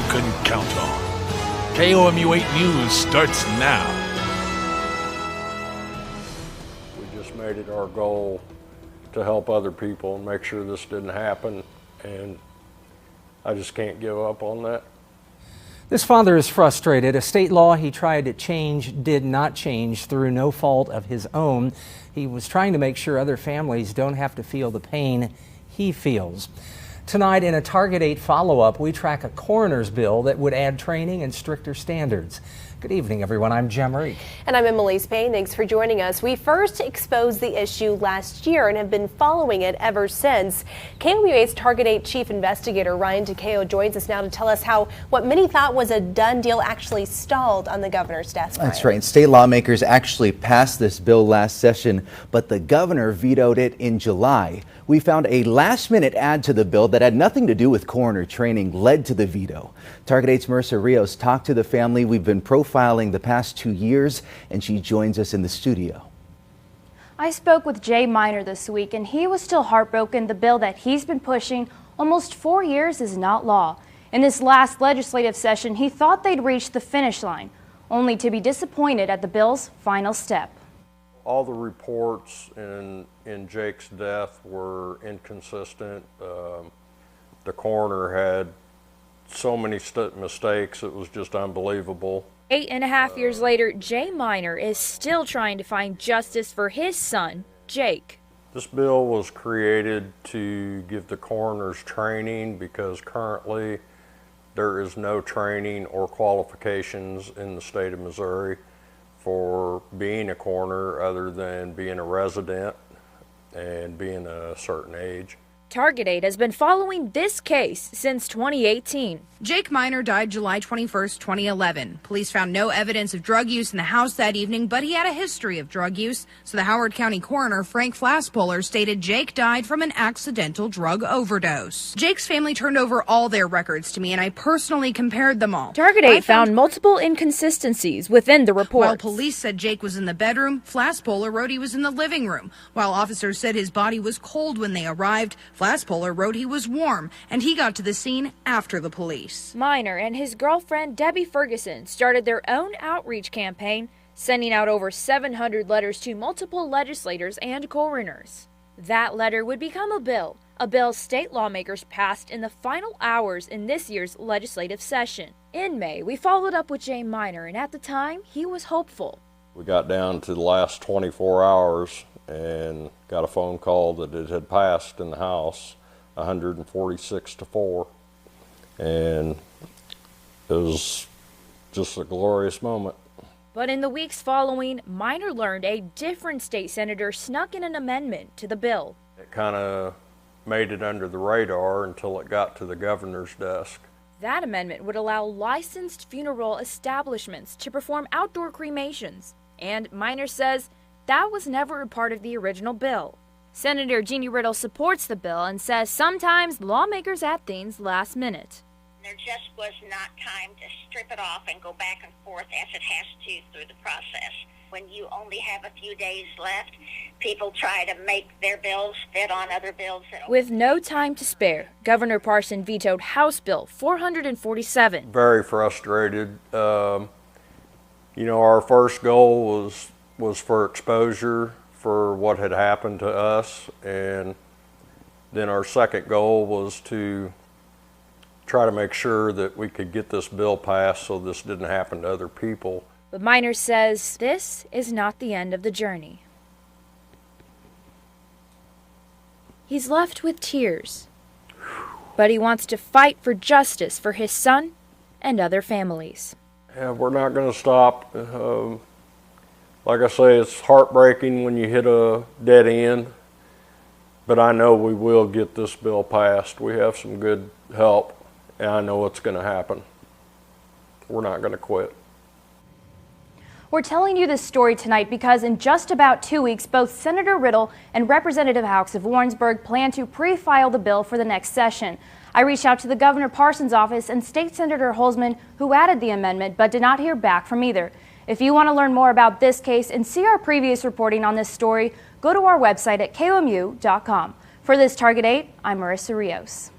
couldn't count on. KOMU 8 News starts now. We just made it our goal to help other people and make sure this didn't happen, and I just can't give up on that. This father is frustrated. A state law he tried to change did not change through no fault of his own. He was trying to make sure other families don't have to feel the pain he feels. Tonight, in a Target 8 follow-up, we track a coroner's bill that would add training and stricter standards. Good evening, everyone. I'm Jem Reek. And I'm Emily Spain. Thanks for joining us. We first exposed the issue last year and have been following it ever since. KOMU8's Target 8 Chief Investigator Ryan Takeo joins us now to tell us how what many thought was a done deal actually stalled on the governor's desk. That's right. State lawmakers actually passed this bill last session, but the governor vetoed it in July. We found a last-minute add to the bill that had nothing to do with coroner training led to the veto. Target 8's Marissa Rios talked to the family we've been profiling the past 2 years, and she joins us in the studio. I spoke with Jay Miner this week, and he was still heartbroken the bill that he's been pushing almost 4 years is not law. In this last legislative session, he thought they'd reach the finish line, only to be disappointed at the bill's final step. All the reports in Jake's death were inconsistent. The coroner had so many mistakes, it was just unbelievable. 8.5 years later, Jay Miner is still trying to find justice for his son, Jake. This bill was created to give the coroners training because currently there is no training or qualifications in the state of Missouri for being a coroner other than being a resident and being a certain age. Target 8 has been following this case since 2018. Jake Miner died July 21st, 2011. Police found no evidence of drug use in the house that evening, but he had a history of drug use. So the Howard County coroner, Frank Flaspohler, stated Jake died from an accidental drug overdose. Jake's family turned over all their records to me, and I personally compared them all. Target 8 found multiple inconsistencies within the report. While police said Jake was in the bedroom, Flaspohler wrote he was in the living room. While officers said his body was cold when they arrived, Flaspohler wrote he was warm, and he got to the scene after the police. Miner and his girlfriend Debbie Ferguson started their own outreach campaign, sending out over 700 letters to multiple legislators and coroners. That letter would become a bill state lawmakers passed in the final hours in this year's legislative session. In May, we followed up with Jay Miner, and at the time, he was hopeful. We got down to the last 24 hours and got a phone call that it had passed in the House, 146-4. And it was just a glorious moment. But in the weeks following, Miner learned a different state senator snuck in an amendment to the bill. It kind of made it under the radar until it got to the governor's desk. That amendment would allow licensed funeral establishments to perform outdoor cremations. And Miner says that was never a part of the original bill. Senator Jeannie Riddle supports the bill and says sometimes lawmakers add things last minute. There just was not time to strip it off and go back and forth as it has to through the process. When you only have a few days left, people try to make their bills fit on other bills. With no time to spare, Governor Parson vetoed House Bill 447. Very frustrated. Our first goal was for exposure for what had happened to us, and then our second goal was to try to make sure that we could get this bill passed so this didn't happen to other people. But Miner says this is not the end of the journey. He's left with tears, but he wants to fight for justice for his son and other families. Yeah, we're not going to stop. Like I say, it's heartbreaking when you hit a dead end, but I know we will get this bill passed. We have some good help, and I know it's going to happen. We're not going to quit. We're telling you this story tonight because in just about 2 weeks, both Senator Riddle and Representative Hawks of Warrensburg plan to pre-file the bill for the next session. I reached out to the Governor Parson's office and State Senator Holzman, who added the amendment, but did not hear back from either. If you want to learn more about this case and see our previous reporting on this story, go to our website at komu.com. For this Target 8, I'm Marissa Rios.